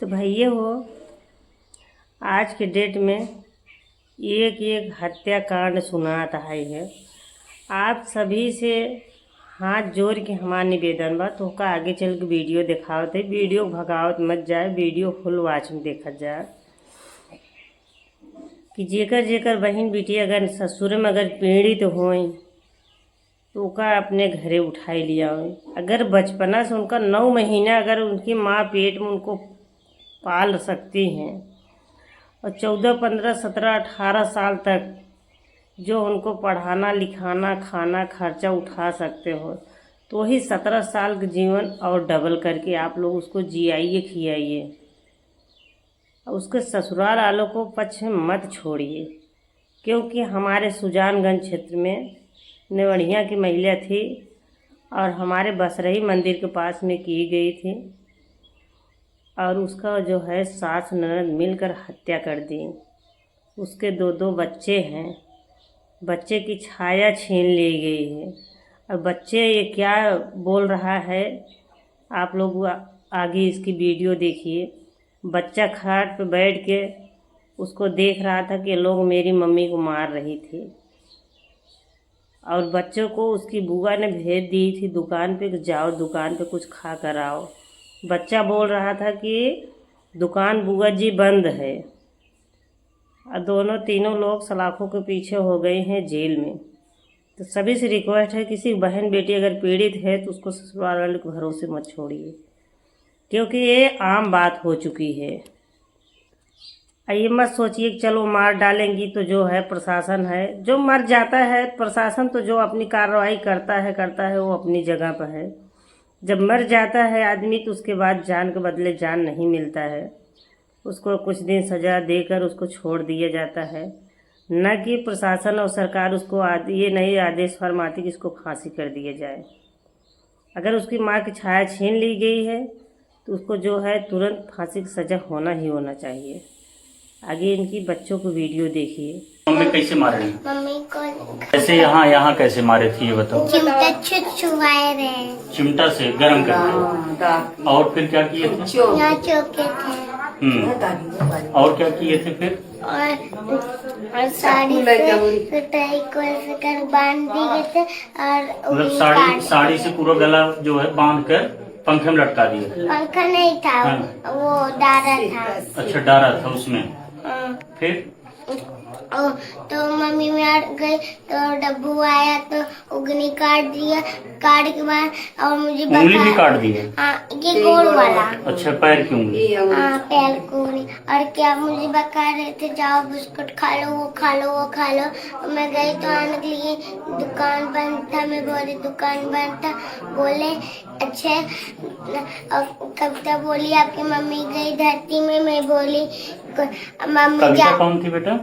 तो भैया हो, आज के डेट में एक एक हत्याकांड सुनाता है। आप सभी से हाथ जोड़ के हमारा निवेदन बा तो का आगे चल के वीडियो दिखावत है। वीडियो भगावत मत जाए, वीडियो फुल वॉच में देखा जाए कि जेकर जेकर बहन बेटी अगर ससुर में अगर पीड़ित तो होई तो उनका अपने घरे उठाई लिया हो। अगर बचपना से उनका 9 महीना अगर उनकी माँ पेट में उनको पाल सकती हैं और 14, 15, 17, 18 साल तक जो उनको पढ़ाना लिखाना खाना खर्चा उठा सकते हो, तो वही 17 साल का जीवन और डबल करके आप लोग उसको जियाइए खियाइए। उसके ससुराल वालों को पक्ष में मत छोड़िए, क्योंकि हमारे सुजानगंज क्षेत्र में नेवढ़िया की महिला थी और हमारे बसरही मंदिर के पास में की गई थी और उसका जो है सास ननद मिलकर हत्या कर दी। उसके 2 बच्चे हैं, बच्चे की छाया छीन ली गई है। और बच्चे ये क्या बोल रहा है, आप लोग आगे इसकी वीडियो देखिए। बच्चा खाट पे बैठ के उसको देख रहा था कि लोग मेरी मम्मी को मार रही थी और बच्चों को उसकी बुआ ने भेज दी थी दुकान पे कि जाओ दुकान पे कुछ खा कर आओ। बच्चा बोल रहा था कि दुकान बुआ जी बंद है और दोनों तीनों लोग सलाखों के पीछे हो गए हैं जेल में। तो सभी से रिक्वेस्ट है, किसी बहन बेटी अगर पीड़ित है तो उसको ससुराल वाले के भरोसे मत छोड़िए, क्योंकि ये आम बात हो चुकी है। ये मत सोचिए कि चलो मार डालेंगी तो जो है प्रशासन है, जो मर जाता है प्रशासन तो जो अपनी कार्रवाई करता है वो अपनी जगह पर है। जब मर जाता है आदमी तो उसके बाद जान के बदले जान नहीं मिलता है, उसको कुछ दिन सज़ा देकर उसको छोड़ दिया जाता है। न कि प्रशासन और सरकार उसको ये नहीं आदेश फरमाती कि इसको फांसी कर दिया जाए। अगर उसकी माँ की छाया छीन ली गई है तो उसको जो है तुरंत फांसी की सज़ा होना ही होना चाहिए। आगे इनकी बच्चों को वीडियो देखिए। मम्मी कैसे मारे? मम्मी को कैसे यहाँ कैसे मारे थे ये बताओ। चिमटा छुआए रहे, चिमटा से गरम करके। और फिर क्या किए थे? यहाँ चौके थे। और क्या किए थे फिर? और साड़ी से टाई को कर बांध दिए थे और मतलब साड़ी से पूरा गला जो है बांध कर पंखे में लटका दिए थे। पंखा नहीं था, वो डारा था। अच्छा, डारा था उसमें। फिर तो मम्मी में गई तो डब्बू आया तो उंगली काट दिया। काट के बाद और मुझे उंगली भी काट दी है? हाँ, ये गोल वाला। अच्छा, पैर की उंगली? हाँ, पैर की उंगली। और क्या मुझे बता रहे थे, जाओ बिस्कुट खा लो, वो खा लो, वो खा लो। मैं गई तो आने के लिए दुकान बंद था। मैं बोली दुकान बंद था। बोले अच्छा। और कविता बोली आपकी मम्मी गई धरती में। मैं बोली मम्मी कविता कौन थी बेटा?